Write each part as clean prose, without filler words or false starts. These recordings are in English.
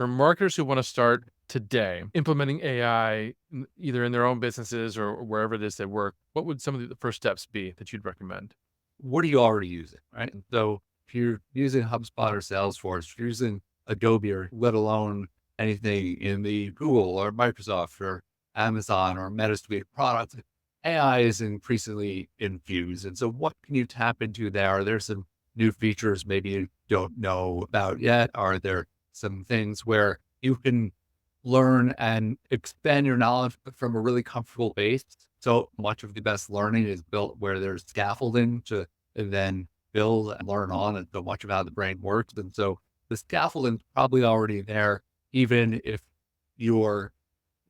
For marketers who want to start today implementing AI, either in their own businesses or wherever it is they work, what would some of the first steps be that you'd recommend? What are you already using, right? And so if you're using HubSpot or Salesforce, if you're using Adobe or let alone anything in the Google or Microsoft or Amazon or Meta suite of products, AI is increasingly infused. And so what can you tap into there? Are there some new features maybe you don't know about yet? Are there some things where you can learn and expand your knowledge from a really comfortable base? So much of the best learning is built where there's scaffolding to and then build and learn on, and so much of how the brain works. And so the scaffolding's probably already there, even if you're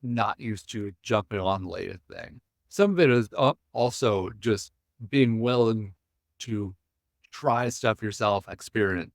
not used to jumping on the latest thing. Some of it is also just being willing to try stuff yourself, experience.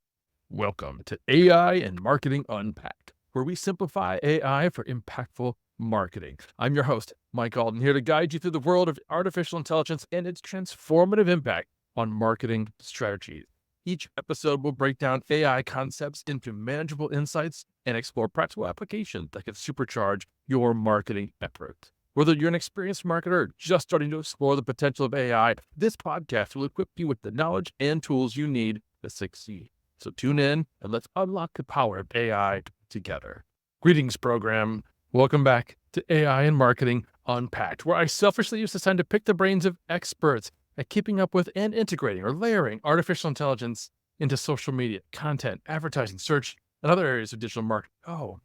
Welcome to AI and Marketing Unpacked, where we simplify AI for impactful marketing. I'm your host, Mike Allton, here to guide you through the world of artificial intelligence and its transformative impact on marketing strategies. Each episode will break down AI concepts into manageable insights and explore practical applications that can supercharge your marketing efforts. Whether you're an experienced marketer or just starting to explore the potential of AI, this podcast will equip you with the knowledge and tools you need to succeed. So tune in and let's unlock the power of AI together. Greetings, program. Welcome back to AI and Marketing Unpacked, where I selfishly use this time to pick the brains of experts at keeping up with and integrating or layering artificial intelligence into social media, content, advertising, search, and other areas of digital marketing. Oh,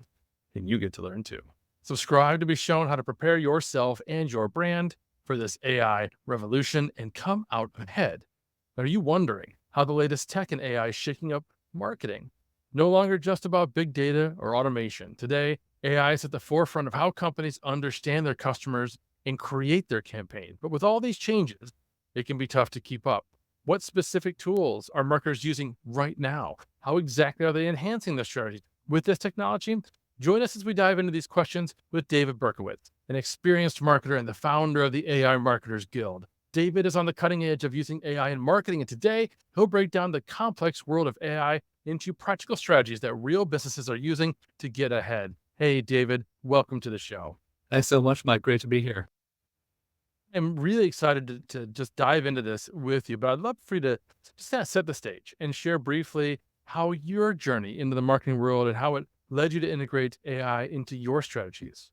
and you get to learn too. Subscribe to be shown how to prepare yourself and your brand for this AI revolution and come out ahead. Are you wondering how the latest tech and AI is shaking up marketing? No longer just about big data or automation. Today, AI is at the forefront of how companies understand their customers and create their campaigns. But with all these changes, it can be tough to keep up. What specific tools are marketers using right now? How exactly are they enhancing their strategies with this technology? Join us as we dive into these questions with David Berkowitz, an experienced marketer and the founder of the AI Marketers Guild. David is on the cutting edge of using AI in marketing, and today he'll break down the complex world of AI into practical strategies that real businesses are using to get ahead. Hey, David, welcome to the show. Thanks so much, Mike. Great to be here. I'm really excited to just dive into this with you, but I'd love for you to just kind of set the stage and share briefly how your journey into the marketing world and how it led you to integrate AI into your strategies.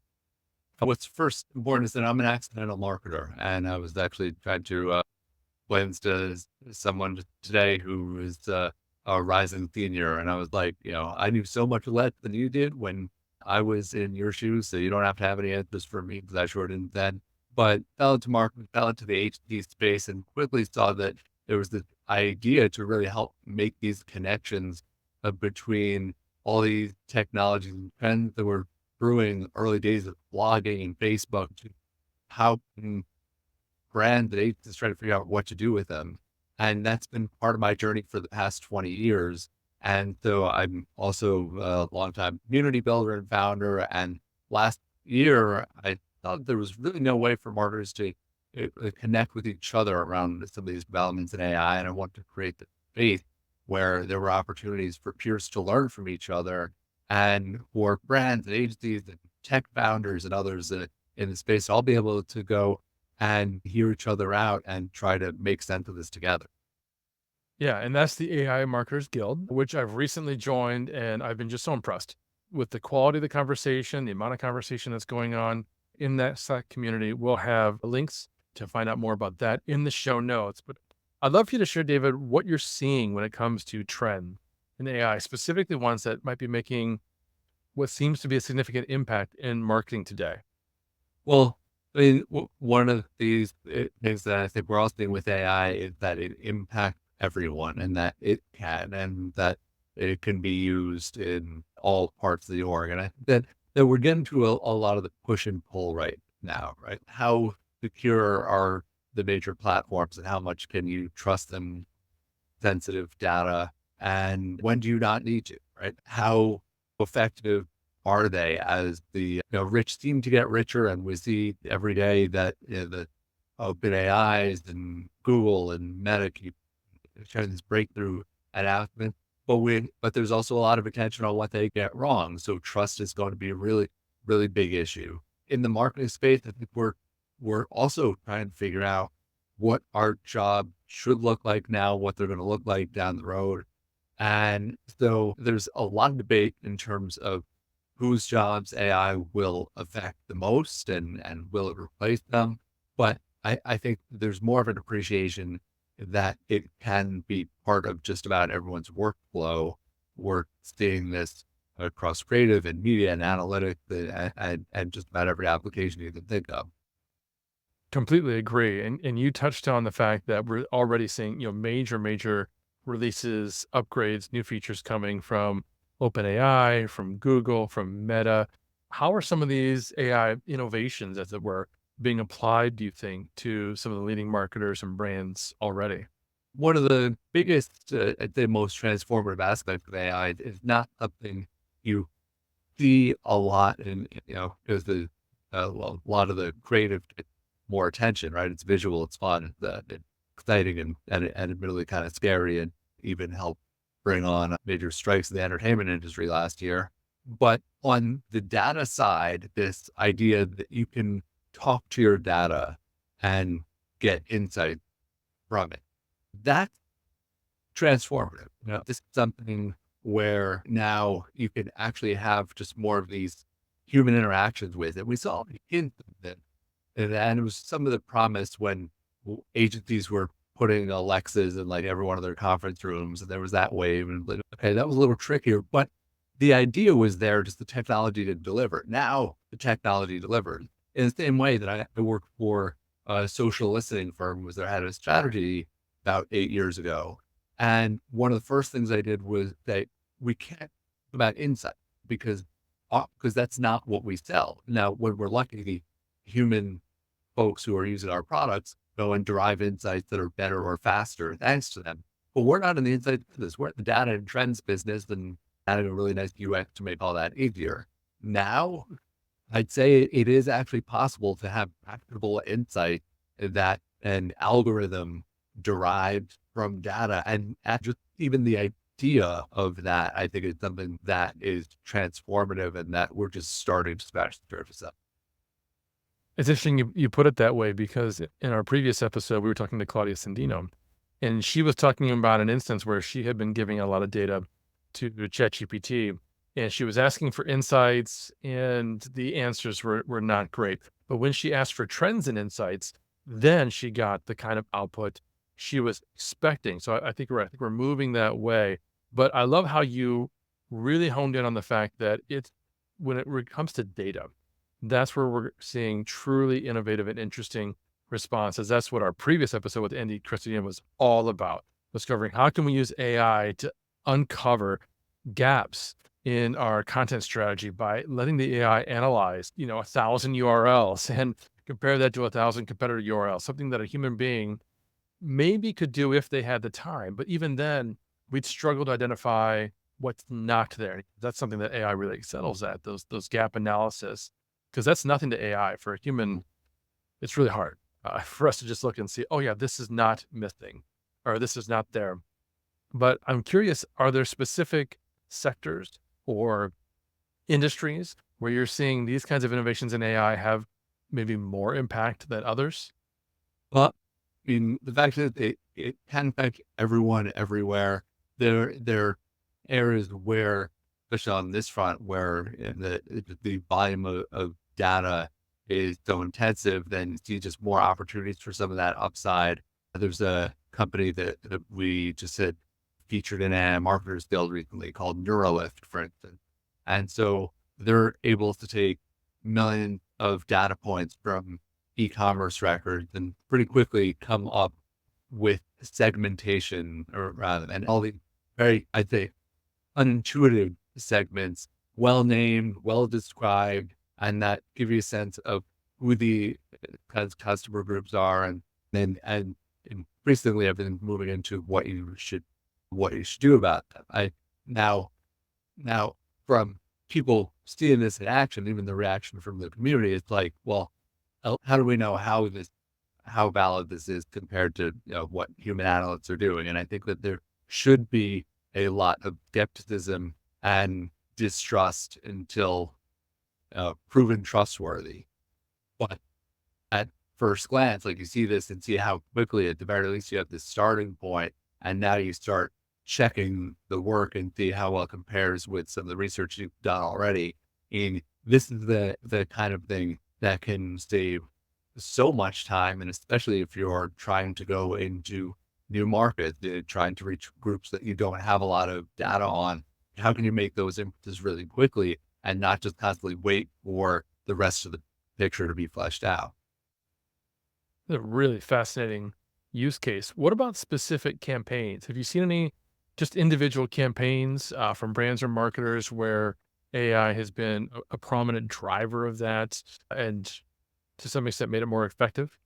What's first important is that I'm an accidental marketer, and I was actually trying to went to someone today who was a rising senior. And I was like, I knew so much less than you did when I was in your shoes. So you don't have to have any answers for me because I sure didn't then. But fell into marketing, fell into the HD space and quickly saw that there was this idea to really help make these connections between all these technologies and trends that were brewing early days of blogging and Facebook to how can brand that agencies trying to figure out what to do with them. And that's been part of my journey for the past 20 years. And so I'm also a longtime community builder and founder. And last year, I thought there was really no way for marketers to connect with each other around some of these developments in AI. And I want to create the space where there were opportunities for peers to learn from each other and for brands and agencies and tech founders and others in the space to all be able to go and hear each other out and try to make sense of this together. Yeah, and that's the AI Marketers Guild, which I've recently joined, and I've been just so impressed with the quality of the conversation, the amount of conversation that's going on in that Slack community. We'll have links to find out more about that in the show notes. But I'd love for you to share, David, what you're seeing when it comes to trend in AI, specifically ones that might be making what seems to be a significant impact in marketing today. Well, I mean, one of these things that I think we're all seeing with AI is that it impacts everyone and that it can, and that it can be used in all parts of the org. And I think that we're getting to a lot of the push and pull right now, right? How secure are the major platforms and how much can you trust them, sensitive data, and when do you not need to, right? How effective are they as the rich seem to get richer, and we see every day that the open AIs and Google and Meta keep sharing this breakthrough announcement. but there's also a lot of attention on what they get wrong. So trust is going to be a really, really big issue in the marketing space. I think we're also trying to figure out what our job should look like now, what they're going to look like down the road. And so there's a lot of debate in terms of whose jobs AI will affect the most and will it replace them. But I think there's more of an appreciation that it can be part of just about everyone's workflow. We're seeing this across creative and media and analytics and just about every application you can think of. Completely agree. And you touched on the fact that we're already seeing, major releases, upgrades, new features coming from OpenAI, from Google, from Meta. How are some of these AI innovations, as it were, being applied, do you think, to some of the leading marketers and brands already? One of the biggest, I'd say most transformative aspects of AI is not something you see a lot in, because well, a lot of the creative gets more attention, right? It's visual, it's fun, it's exciting and admittedly kind of scary and even helped bring on major strikes in the entertainment industry last year. But on the data side, this idea that you can talk to your data and get insight from it, that's transformative. This is something where now you can actually have just more of these human interactions with it. We saw hints of it, and it was some of the promise when agencies were putting Alexas in like every one of their conference rooms, and there was that wave, and like, okay, that was a little trickier, but the idea was there, just the technology to deliver. Now the technology delivered in the same way that I worked for a social listening firm, was their head of strategy about 8 years ago. And one of the first things I did was that we can't talk about insight because that's not what we sell. Now, when we're lucky, human folks who are using our products go and derive insights that are better or faster thanks to them. But we're not in the insight business. We're in the data and trends business, and adding a really nice UX to make all that easier. Now, I'd say it is actually possible to have actionable insight that an algorithm derived from data, and just even the idea of that, I think is something that is transformative and that we're just starting to scratch the surface of. It's interesting you put it that way because in our previous episode, we were talking to Claudia Sandino, and she was talking about an instance where she had been giving a lot of data to ChatGPT, and she was asking for insights, and the answers were not great. But when she asked for trends and insights, then she got the kind of output she was expecting. So I think we're moving that way. But I love how you really honed in on the fact that when it comes to data, that's where we're seeing truly innovative and interesting responses. That's what our previous episode with Andy Christian was all about, discovering how can we use AI to uncover gaps in our content strategy by letting the AI analyze, 1,000 URLs and compare that to 1,000 competitor URLs, something that a human being maybe could do if they had the time. But even then, we'd struggle to identify what's not there. That's something that AI really excels at, those gap analysis, because that's nothing to AI. For a human, it's really hard for us to just look and see, oh yeah, this is not missing or this is not there. But I'm curious, are there specific sectors or industries where you're seeing these kinds of innovations in AI have maybe more impact than others? But I mean, the fact that it can affect everyone everywhere. There are areas where, especially on this front, where the volume of data is so intensive, then you see just more opportunities for some of that upside. There's a company that we just had featured in a marketer's guild recently called Neuralift, for instance. And so they're able to take millions of data points from e-commerce records and pretty quickly come up with segmentation, or rather, and all the very, I'd say, unintuitive segments, well named, well described, and that give you a sense of who the customer groups are, and increasingly everything moving into what you should do about them. Now from people seeing this in action, even the reaction from the community, it's like, well, how do we know how valid this is compared to what human analysts are doing? And I think that there should be a lot of skepticism and distrust until proven trustworthy. But at first glance, like you see this and see how quickly, at the very least, you have this starting point, and now you start checking the work and see how well it compares with some of the research you've done already. And this is the kind of thing that can save so much time, and especially if you're trying to go into new markets, trying to reach groups that you don't have a lot of data on. How can you make those inputs really quickly and not just constantly wait for the rest of the picture to be fleshed out? A really fascinating use case. What about specific campaigns? Have you seen any just individual campaigns from brands or marketers where AI has been a prominent driver of that and to some extent made it more effective?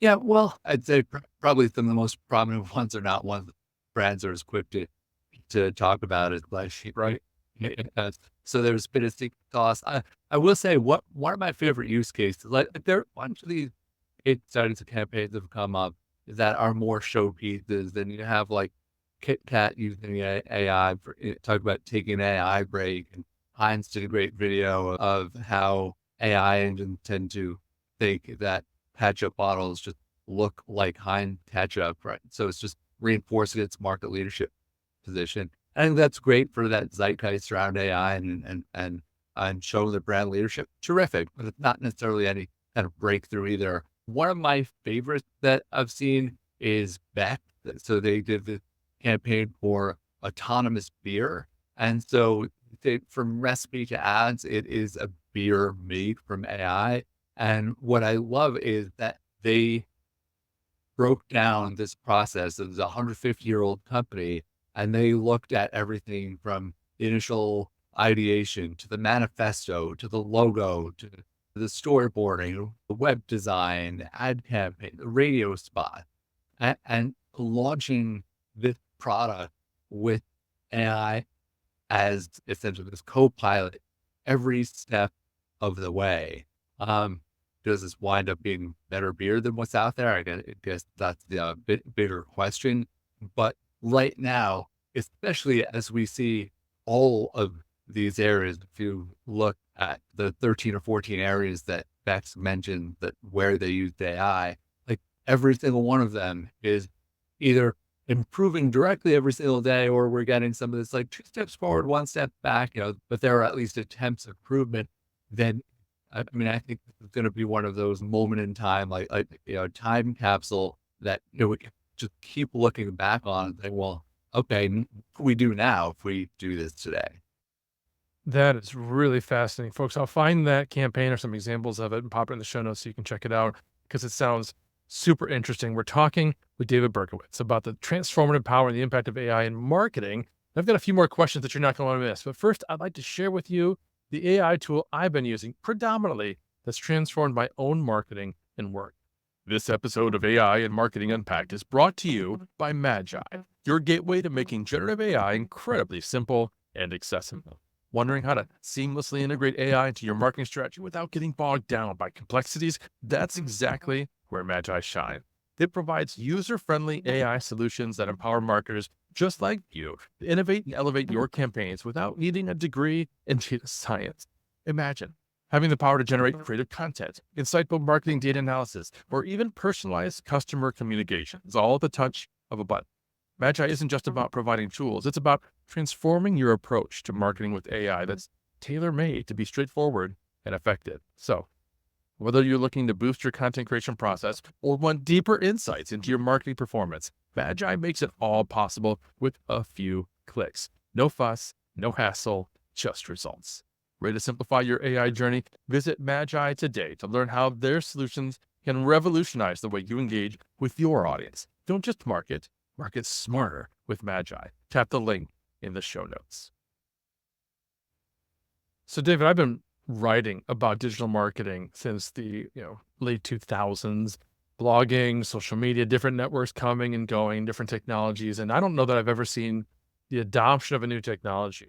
Yeah, well, I'd say probably some of the most prominent ones are not ones that brands are as quick to talk about as Black Sheep, right? Uh, so there's been a secret sauce. I will say what one of my favorite use cases, like there are a bunch of these case studies of campaigns that have come up that are more showpieces than you have, like Kit Kat using AI for talk about taking an AI break, and Heinz did a great video of how AI engines tend to think that ketchup bottles just look like Heinz ketchup, right? So it's just reinforcing its market leadership position. I think that's great for that zeitgeist around AI and showing the brand leadership. Terrific, but it's not necessarily any kind of breakthrough either. One of my favorites that I've seen is Beck. So they did the campaign for autonomous beer. And so from recipe to ads, it is a beer made from AI. And what I love is that they broke down this process. It was a 150-year-old company, and they looked at everything from the initial ideation to the manifesto, to the logo, to the storyboarding, the web design, ad campaign, the radio spot, and launching this product with AI as essentially this co-pilot every step of the way. Does this wind up being better beer than what's out there? I guess that's the bigger question. But right now, especially as we see all of these areas, if you look at the 13 or 14 areas that Bex mentioned that where they used AI, like every single one of them is either improving directly every single day, or we're getting some of this like 2 steps forward, 1 step back, but there are at least attempts of improvement. Then, I mean, I think this is going to be one of those moment in time, time capsule that, we can just keep looking back on and say, well, okay, what can we do now if we do this today? That is really fascinating, folks. I'll find that campaign or some examples of it and pop it in the show notes so you can check it out because it sounds super interesting. We're talking with David Berkowitz about the transformative power and the impact of AI in marketing. I've got a few more questions that you're not going to want to miss. But first, I'd like to share with you the AI tool I've been using predominantly that's transformed my own marketing and work. This episode of AI and Marketing Unpacked is brought to you by Magi, your gateway to making generative AI incredibly simple and accessible. Wondering how to seamlessly integrate AI into your marketing strategy without getting bogged down by complexities? That's exactly where Magi shine. It provides user-friendly AI solutions that empower marketers just like you to innovate and elevate your campaigns without needing a degree in data science. Imagine having the power to generate creative content, insightful marketing data analysis, or even personalized customer communications, all at the touch of a button. Magi isn't just about providing tools, it's about transforming your approach to marketing with AI that's tailor-made to be straightforward and effective. So, whether you're looking to boost your content creation process or want deeper insights into your marketing performance, Magi makes it all possible with a few clicks. No fuss, no hassle, just results. Ready to simplify your AI journey? Visit Magi today to learn how their solutions can revolutionize the way you engage with your audience. Don't just market smarter with Magi. Tap the link in the show notes. So, David, I've been writing about digital marketing since the late 2000s, blogging, social media, different networks coming and going, different technologies. And I don't know that I've ever seen the adoption of a new technology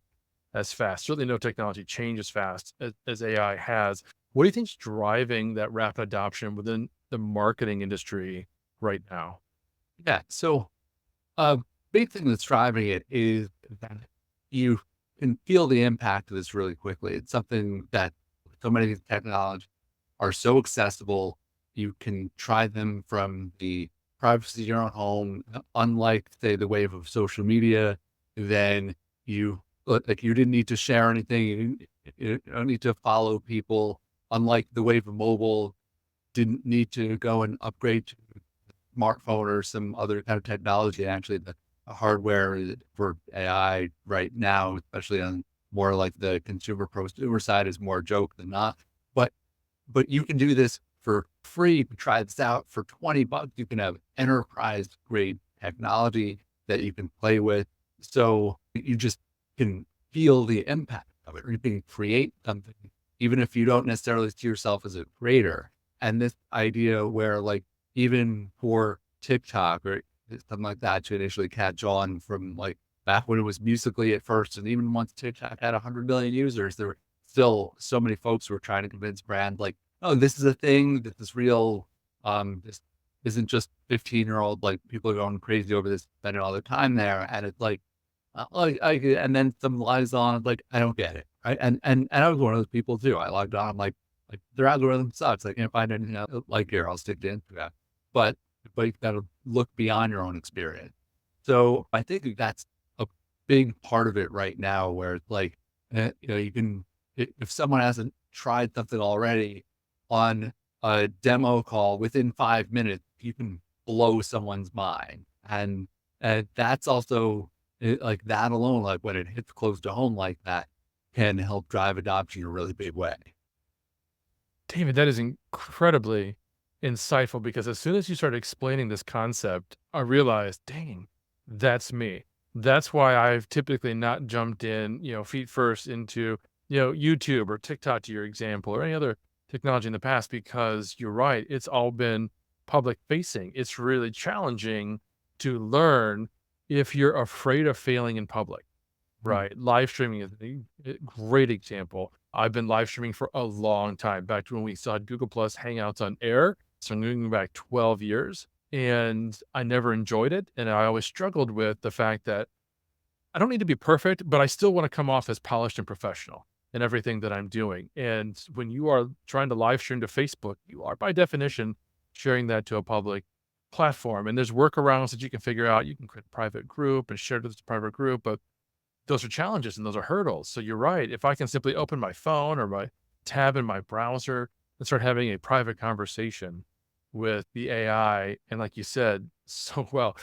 as fast. Certainly no technology changes fast as AI has. What do you think is driving that rapid adoption within the marketing industry right now? Yeah. So, um, big thing that's driving it is that you can feel the impact of this really quickly. It's something that so many of these technologies are so accessible. You can try them from the privacy of your own home. Unlike, say, the wave of social media, then you didn't need to share anything. You don't need to follow people. Unlike the wave of mobile, didn't need to go and upgrade to a smartphone or some other kind of technology. Actually, the hardware for AI right now, especially on more like the consumer prosumer side, is more a joke than not. But you can do this for free. You can try this out for $20. You can have enterprise grade technology that you can play with. So you just can feel the impact of it. Or you can create something, even if you don't necessarily see yourself as a creator. And this idea where, like, even for TikTok or something like that to initially catch on from like back when it was Musically at first, and even once TikTok had 100 million users, there were still so many folks who were trying to convince brand like, oh, this is a thing, this is real. This isn't just 15-year-old, like people are going crazy over this, spending all their time there. And it's like, and then some lies on, like, I don't get it. Right. And I was one of those people too. I logged on, I'm like their algorithm sucks. I can't find anything else like here. I'll stick to Instagram. But you've got to look beyond your own experience. So I think that's a big part of it right now, where it's like, you can, if someone hasn't tried something already on a demo call within 5 minutes, you can blow someone's mind. And that's also like that alone, like when it hits close to home like that, can help drive adoption in a really big way. David, that is incredibly insightful because as soon as you started explaining this concept, I realized, dang, that's me. That's why I've typically not jumped in, feet first into, YouTube or TikTok to your example or any other technology in the past because you're right. It's all been public facing. It's really challenging to learn if you're afraid of failing in public. Mm. Right. Live streaming is a great example. I've been live streaming for a long time, back to when we saw Google Plus Hangouts on air. So I'm going back 12 years and I never enjoyed it. And I always struggled with the fact that I don't need to be perfect, but I still want to come off as polished and professional in everything that I'm doing. And when you are trying to live stream to Facebook, you are by definition sharing that to a public platform. And there's workarounds that you can figure out. You can create a private group and share to this private group, but those are challenges and those are hurdles. So you're right. If I can simply open my phone or my tab in my browser and start having a private conversation with the AI, and like you said so well,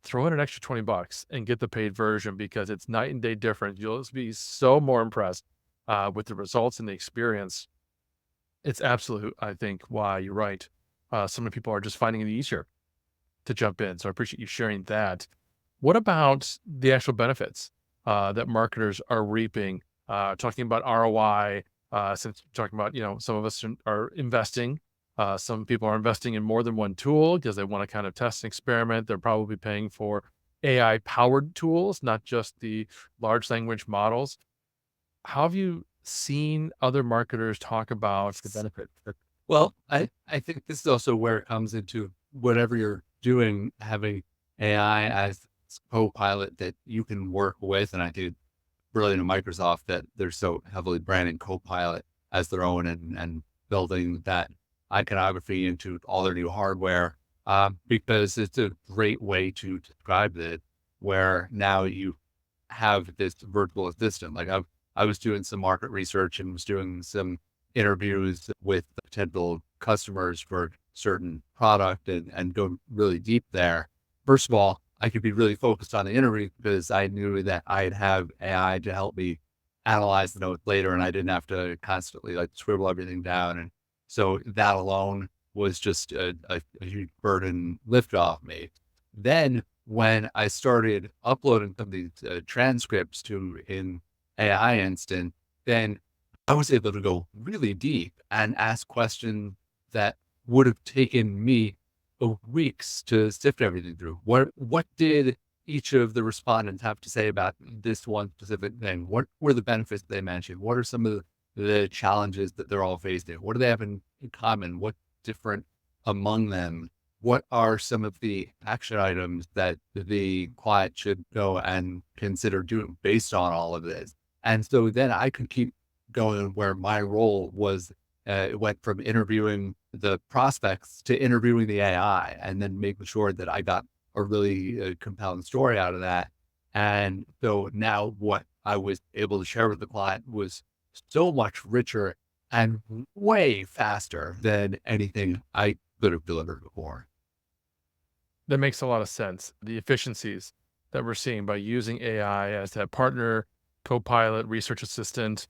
throw in an extra $20 and get the paid version because it's night and day different. You'll just be so more impressed with the results and the experience. It's absolute, I think, why you're right. So many people are just finding it easier to jump in. So I appreciate you sharing that. What about the actual benefits that marketers are reaping? Talking about ROI, since you're talking about, some of us are investing. Some people are investing in more than one tool because they want to kind of test and experiment. They're probably paying for AI powered tools, not just the large language models. How have you seen other marketers talk about the benefit? Well, I think this is also where it comes into whatever you're doing, having AI as co-pilot that you can work with. And I think brilliant at Microsoft that they're so heavily branding Copilot as their own, and building that iconography into all their new hardware, because it's a great way to describe it, where now you have this virtual assistant. Like I was doing some market research and was doing some interviews with potential customers for certain product, and go really deep there. First of all, I could be really focused on the interview because I knew that I'd have AI to help me analyze the notes later, and I didn't have to constantly like scribble everything down. And so that alone was just a huge burden lift off me. Then when I started uploading some of these transcripts to an AI instant, then I was able to go really deep and ask questions that would have taken me weeks to sift everything through. What did each of the respondents have to say about this one specific thing? What were the benefits they mentioned? What are some of the challenges that they're all facing? What do they have in common? What's different among them? what are some of the action items that the client should go and consider doing based on all of this? And so then I could keep going where my role was, it went from interviewing the prospects to interviewing the AI and then making sure that I got a really compelling story out of that. And so now what I was able to share with the client was so much richer and way faster than anything I could have delivered before. That makes a lot of sense. The efficiencies that we're seeing by using AI as that partner, co-pilot, research assistant.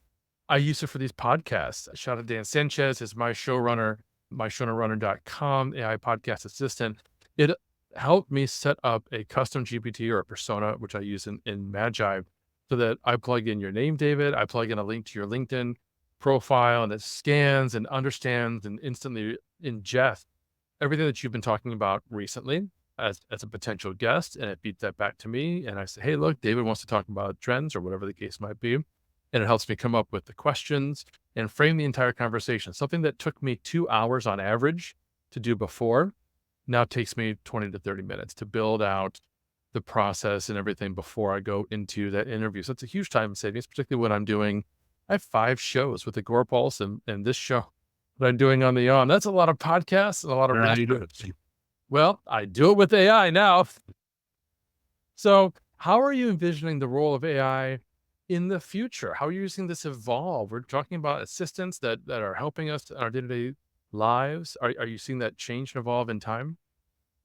I use it for these podcasts. Shout out to Dan Sanchez is my showrunner, myshowrunner.com AI podcast assistant. It helped me set up a custom GPT or a persona, which I use in Magi, so that I plug in your name, David. I plug in a link to your LinkedIn profile, and it scans and understands and instantly ingests everything that you've been talking about recently as a potential guest, and it feeds that back to me. And I say, hey, look, David wants to talk about trends or whatever the case might be. And it helps me come up with the questions and frame the entire conversation. Something that took me 2 hours on average to do before now takes me 20 to 30 minutes to build out the process and everything before I go into that interview. So it's a huge time savings, particularly when I'm doing, I have 5 shows with Agora Pulse and this show that I'm doing on the That's a lot of podcasts and a lot of How do you do research. it? Well, I do it with AI now. So how are you envisioning the role of AI in the future? How are you using this evolve? We're talking about assistants that are helping us in our day-to-day lives. Are you seeing that change and evolve in time?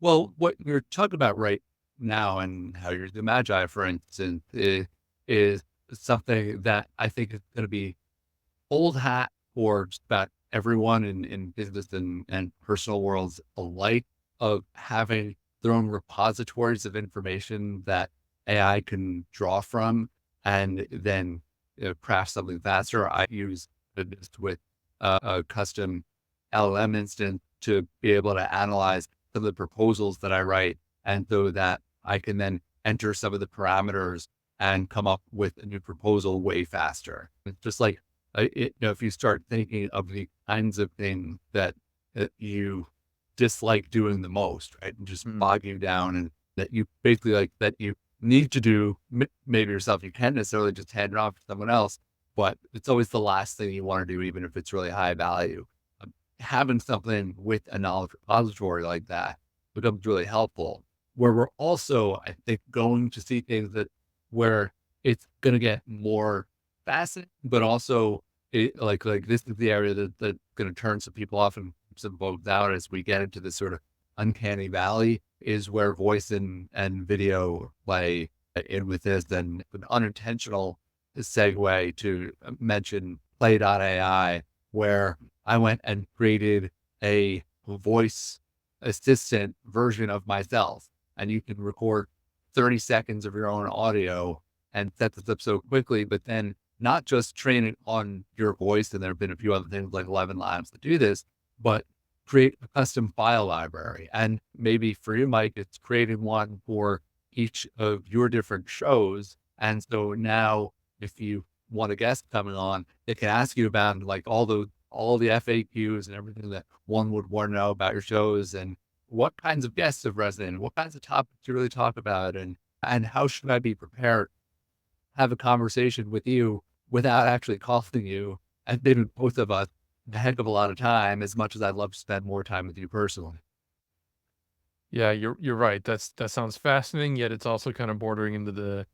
Well, what you're talking about right now and how you're the Magi, for instance, is something that I think is going to be old hat for just about everyone in business and personal worlds alike, of having their own repositories of information that AI can draw from and then craft something faster. I use this with a custom LLM instance to be able to analyze some of the proposals that I write, and so that I can then enter some of the parameters and come up with a new proposal way faster. It's just like, if you start thinking of the kinds of things that you dislike doing the most, right, and just Mm. bog you down, and that you basically like that you need to do maybe yourself. You can't necessarily just hand it off to someone else, but it's always the last thing you want to do, even if it's really high value. Having something with a knowledge repository like that becomes really helpful. Where we're also, I think, going to see things that where it's going to get more fascinating, but also like this is the area that's going to turn some people off and some folks out as we get into this sort of uncanny valley, is where voice and video play in with this. And an unintentional segue to mention Play.ai, where I went and created a voice assistant version of myself, and you can record 30 seconds of your own audio and set this up so quickly, but then not just train it on your voice. And there have been a few other things like 11 Labs that do this, but create a custom file library. And maybe for you, Mike, it's creating one for each of your different shows. And so now if you want a guest coming on, it can ask you about like all the FAQs and everything that one would want to know about your shows, and what kinds of guests have resonated, what kinds of topics you really talk about, and how should I be prepared, have a conversation with you without actually costing you and maybe both of us a heck of a lot of time, as much as I'd love to spend more time with you personally. Yeah, you're right. That sounds fascinating, yet it's also kind of bordering into the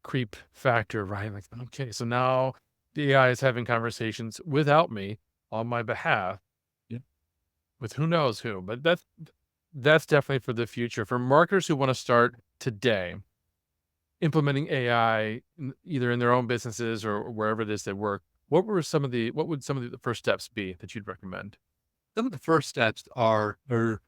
creep factor, right? Like, okay, so now the AI is having conversations without me on my behalf Yeah. with who knows who. But that's definitely for the future. For marketers who want to start today implementing AI either in their own businesses or wherever it is they work, what would some of the first steps be that you'd recommend? Some of the first steps are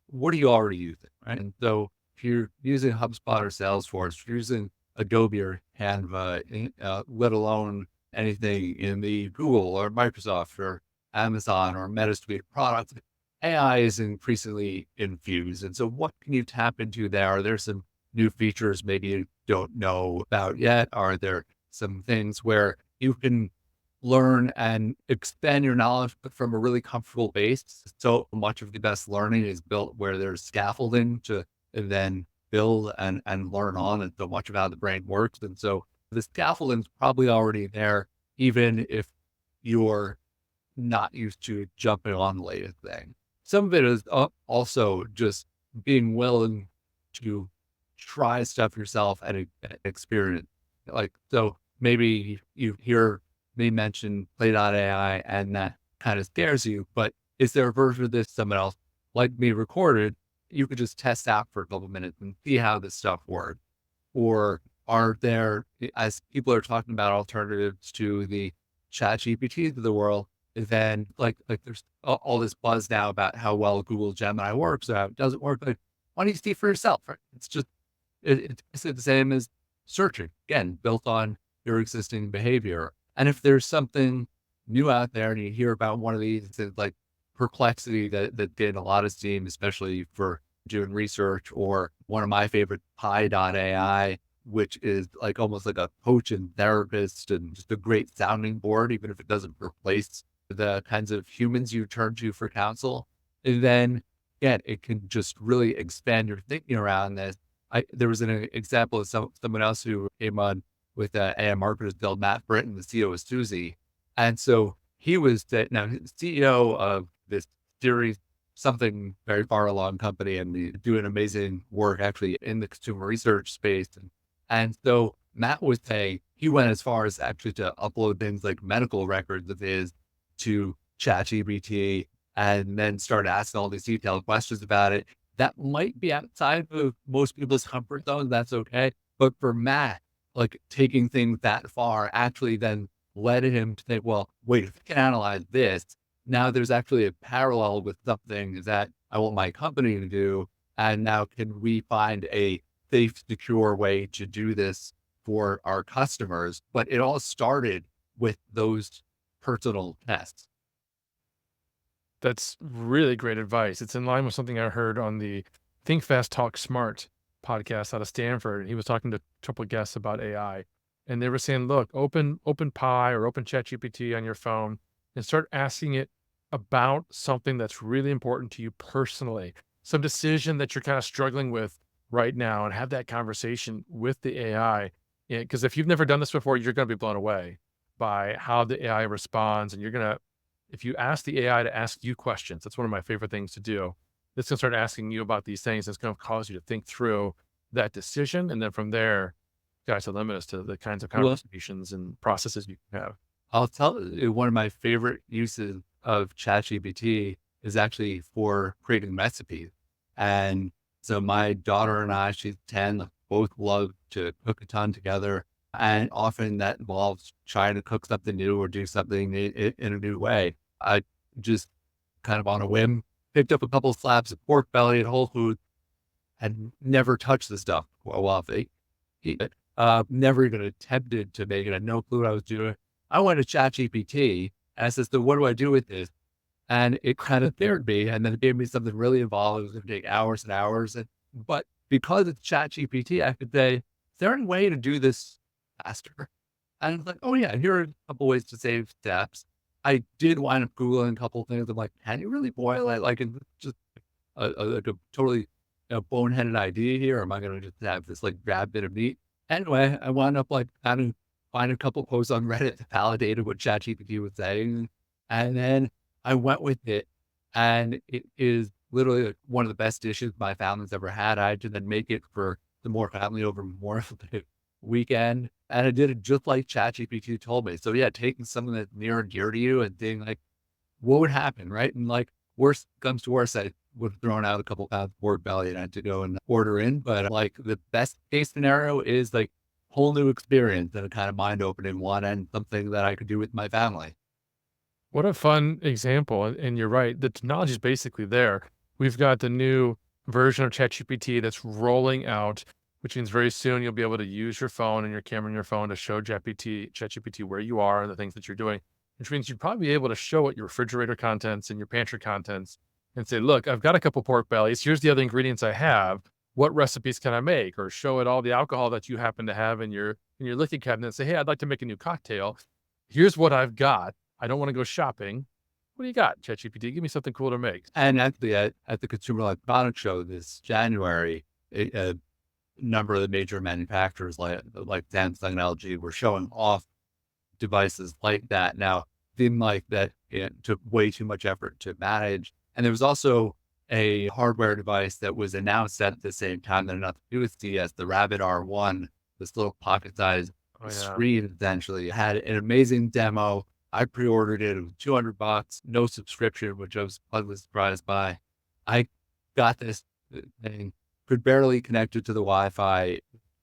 what are you already using, right? And so if you're using HubSpot or Salesforce, if you're using Adobe or Canva, let alone anything in the Google or Microsoft or Amazon or Meta Suite products, AI is increasingly infused. And so what can you tap into there? Are there some new features maybe you don't know about yet? Are there some things where you can learn and expand your knowledge, but from a really comfortable base. So much of the best learning is built where there's scaffolding to then build and learn on, and so much of how the brain works. And so the scaffolding's probably already there, even if you're not used to jumping on the latest thing. Some of it is also just being willing to try stuff yourself and experience. Like, so maybe you hear me mention Play.ai and that kind of scares you, but is there a version of this someone else like me recorded? You could just test out for a couple minutes and see how this stuff works. Or are there, as people are talking about alternatives to the chat GPTs of the world, then like there's all this buzz now about how well Google Gemini works or how it doesn't work. Like, why don't you see for yourself? Right? It's just, it's basically the same as searching, again, built on your existing behavior. And if there's something new out there and you hear about one of these, like Perplexity that did a lot of steam, especially for doing research, or one of my favorite Pi.ai, which is like almost like a coach and therapist and just a great sounding board, even if it doesn't replace the kinds of humans you turn to for counsel. And then again, it can just really expand your thinking around this. There was an example of someone else who came on with AI Marketers Guild, Matt Britton, the CEO of Suzy. And so he was now CEO of this series, something very far along company, and doing amazing work actually in the consumer research space. And so Matt was saying he went as far as actually to upload things like medical records of his to ChatGPT and then start asking all these detailed questions about it. That might be outside of most people's comfort zone. That's okay. But for Matt, like taking things that far actually then led him to think, well, wait, if we can analyze this, now there's actually a parallel with something that I want my company to do. And now can we find a safe, secure way to do this for our customers? But it all started with those personal tests. That's really great advice. It's in line with something I heard on the Think Fast, Talk Smart podcast out of Stanford. He was talking to a couple of guests about AI, and they were saying, look, open Pi or open ChatGPT on your phone and start asking it about something that's really important to you personally, some decision that you're kind of struggling with right now, and have that conversation with the AI. Because if you've never done this before, you're going to be blown away by how the AI responds. And you're going to, if you ask the AI to ask you questions, that's one of my favorite things to do. It's going to start asking you about these things. It's going to cause you to think through that decision. And then from there, guys, the limit as to the kinds of conversations and processes you can have. I'll tell you, one of my favorite uses of ChatGPT is actually for creating recipes. And so my daughter and I, she's 10, both love to cook a ton together. And often that involves trying to cook something new or do something in a new way. I just kind of on a whim picked up a couple of slabs of pork belly at Whole Foods and never touched the stuff. Well, never even attempted to make it. I had no clue what I was doing. I went to ChatGPT and I said, so what do I do with this? And it kind of scared me. And then it gave me something really involved. It was going to take hours and hours. But because it's ChatGPT, I could say, is there any way to do this faster? And it's like, oh yeah, here are a couple ways to save steps. I did wind up Googling a couple of things. I'm like, can you really boil it? Like, it's just a totally boneheaded idea here. Or am I going to just have this like grab bit of meat? Anyway, I wound up like having to find a couple posts on Reddit that validated what ChatGPT was saying. And then I went with it, and it is literally like one of the best dishes my family's ever had. I had to then make it for the more family over Memorial Day weekend. And I did it just like ChatGPT told me. So yeah, taking something that's near and dear to you and seeing like, what would happen, right? And like, worst comes to worst, I would have thrown out a couple pounds of pork belly and I had to go and order in. But like the best case scenario is like whole new experience and a kind of mind-opening one, and something that I could do with my family. What a fun example. And you're right. The technology is basically there. We've got the new version of ChatGPT that's rolling out, which means very soon you'll be able to use your phone and your camera on your phone to show ChatGPT where you are and the things that you're doing, which means you'd probably be able to show it your refrigerator contents and your pantry contents and say, look, I've got a couple pork bellies. Here's the other ingredients I have. What recipes can I make? Or show it all the alcohol that you happen to have in your liquid cabinet and say, hey, I'd like to make a new cocktail. here's what I've got. I don't want to go shopping. What do you got, ChatGPT? Give me something cool to make. And actually, at the Consumer Electronics Show this January, a number of the major manufacturers like Samsung and LG were showing off devices like that. Now, seemed like that it took way too much effort to manage. And there was also a hardware device that was announced at the same time that nothing to do with CS, the Rabbit R1, this little pocket-sized Oh, yeah. screen. Essentially had an amazing demo. I pre-ordered it. It was $200, no subscription, which I was pleasantly surprised by. I got this thing, could barely connect it to the Wi-Fi.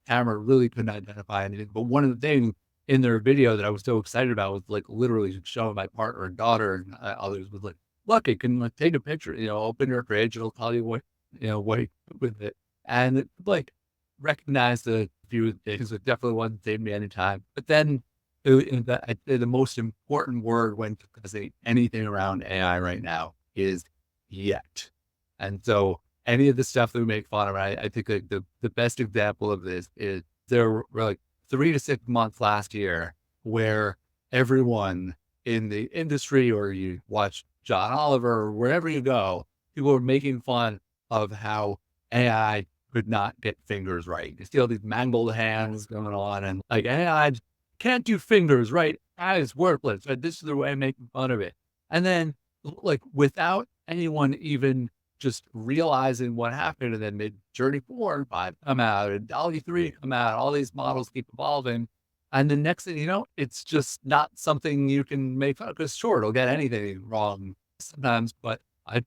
Camera really couldn't identify anything. But one of the things in their video that I was so excited about was like literally showing my partner and daughter and others was like, look, it can like take a picture, open your fridge, it'll tell you what you put with it. And it like recognized a few things. It definitely wasn't saving me any time. But then I'd say the most important word when discussing anything around AI right now is yet. And so any of the stuff that we make fun of, I think like the best example of this is there were like 3 to 6 months last year where everyone in the industry, or you watch John Oliver or wherever you go, people were making fun of how AI could not get fingers right. You see all these mangled hands going on and like AI can't do fingers right. AI is worthless. Right? This is the way of making fun of it. And then like without anyone even just realizing what happened, and then mid Journey 4 and 5 come out and Dolly 3 come out, all these models keep evolving. And the next thing you know, it's just not something you can make fun of, because sure, it'll get anything wrong sometimes, but I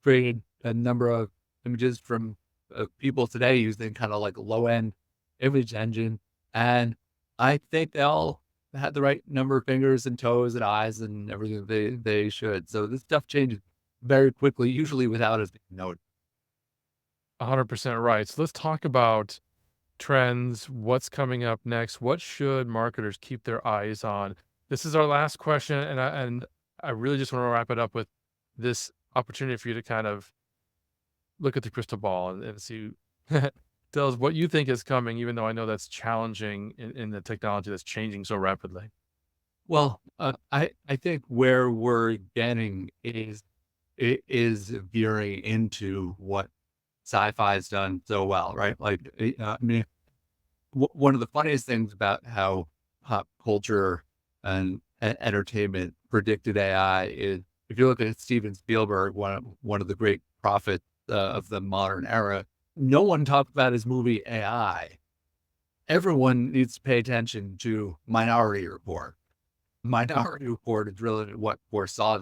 created a number of images from people today using kind of like low end image engine. And I think they all had the right number of fingers and toes and eyes and everything they should. So this stuff changes very quickly, usually without us being noticed. 100% right. So let's talk about trends. What's coming up next? What should marketers keep their eyes on? This is our last question, and I really just want to wrap it up with this opportunity for you to kind of look at the crystal ball and see tell us what you think is coming, even though I know that's challenging in the technology that's changing so rapidly. Well, I think where we're getting is veering into what sci-fi has done so well, right? Like, I mean, one of the funniest things about how pop culture and entertainment predicted AI is if you look at Steven Spielberg, one of the great prophets of the modern era, no one talked about his movie AI. Everyone needs to pay attention to Minority Report. Minority Report is really what foresaw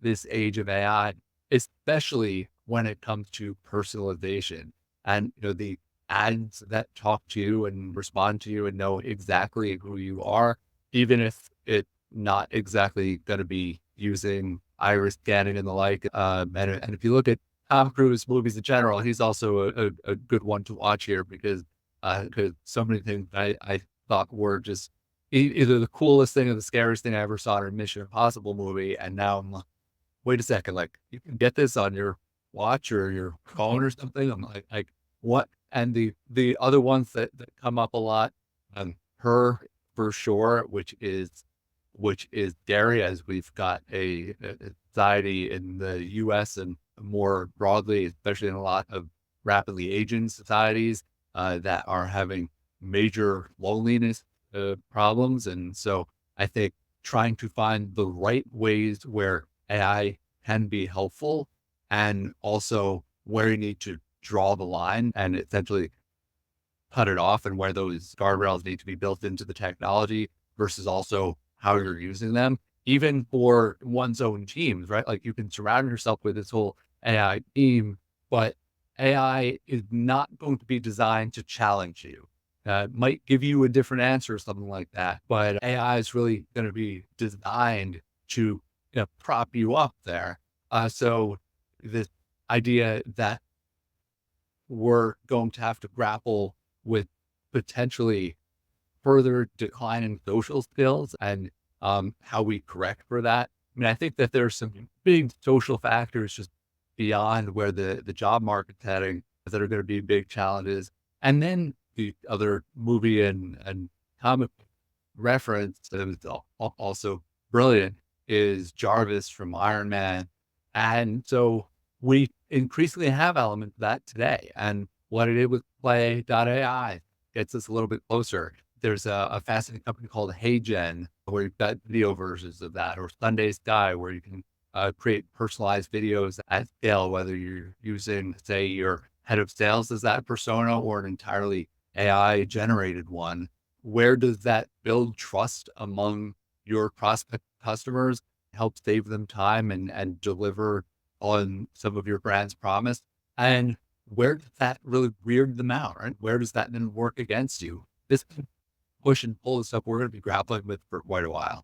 this age of AI, especially when it comes to personalization and the ads that talk to you and respond to you and know exactly who you are, even if it's not exactly going to be using iris scanning and the like. And if you look at Tom Cruise movies in general, he's also a good one to watch here because so many things I thought were just either the coolest thing or the scariest thing I ever saw in a Mission Impossible movie. And now I'm like, wait a second, like you can get this on your watch or your phone or something. I'm like what? And the other ones that come up a lot, Her for sure, which is dairy, as we've got a society in the US and more broadly, especially in a lot of rapidly aging societies that are having major loneliness problems. And so I think trying to find the right ways where AI can be helpful and also where you need to draw the line and essentially cut it off, and where those guardrails need to be built into the technology versus also how you're using them, even for one's own teams, right? Like you can surround yourself with this whole AI team, but AI is not going to be designed to challenge you. It might give you a different answer or something like that, but AI is really going to be designed to prop you up there. So this idea that we're going to have to grapple with potentially further declining social skills and how we correct for that. I mean, I think that there's some big social factors just beyond where the job market's heading that are going to be big challenges. And then the other movie and comic referenced that was also brilliant is Jarvis from Iron Man. And so we increasingly have elements of that today. And what I did with Play.ai gets us a little bit closer. There's a fascinating company called HeyGen, where you've got video versions of that, or Sunday Sky, where you can create personalized videos at scale, whether you're using, say, your head of sales as that persona or an entirely AI generated one. Where does that build trust among your prospect customers, help save them time and deliver on some of your brand's promise? And where does that really weird them out, right? Where does that then work against you? This push and pull is stuff we're going to be grappling with for quite a while.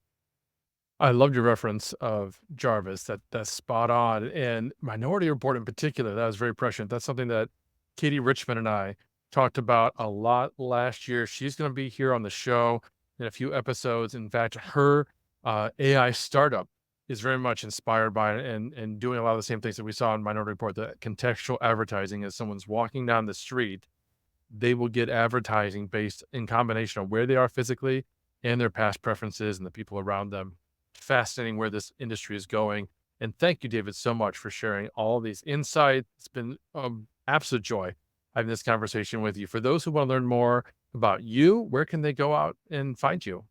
I loved your reference of Jarvis. That's spot on. And Minority Report in particular, that was very prescient. That's something that Katie Richmond and I talked about a lot last year. She's going to be here on the show in a few episodes. In fact, her AI startup is very much inspired by it and doing a lot of the same things that we saw in Minority Report. The contextual advertising, as someone's walking down the street, they will get advertising based in combination of where they are physically and their past preferences and the people around them. Fascinating where this industry is going. And thank you, David, so much for sharing all of these insights. It's been absolute joy having this conversation with you. For those who want to learn more about you, where can they go out and find you?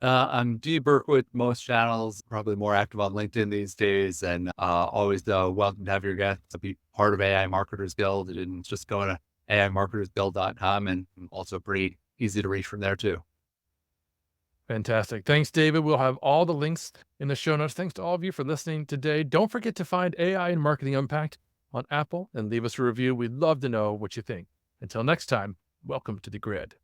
I'm D Berkowitz, most channels, probably more active on LinkedIn these days, and always welcome to have your guests to be part of AI Marketers Guild. And just go to aimarketersguild.com, and also pretty easy to reach from there too. Fantastic. Thanks, David. We'll have all the links in the show notes. Thanks to all of you for listening today. Don't forget to find AI and Marketing Unpacked on Apple and leave us a review. We'd love to know what you think. Until next time, welcome to the grid.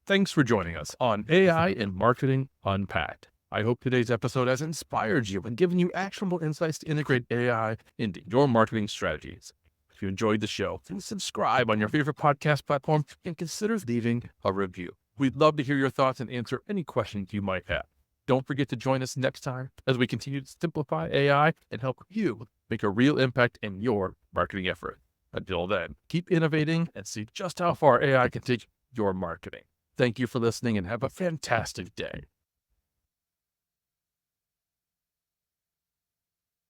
Thanks for joining us on AI and Marketing Unpacked. I hope today's episode has inspired you and given you actionable insights to integrate AI into your marketing strategies. If you enjoyed the show, please subscribe on your favorite podcast platform and consider leaving a review. We'd love to hear your thoughts and answer any questions you might have. Don't forget to join us next time as we continue to simplify AI and help you make a real impact in your marketing effort. Until then, keep innovating and see just how far AI can take your marketing. Thank you for listening and have a fantastic day.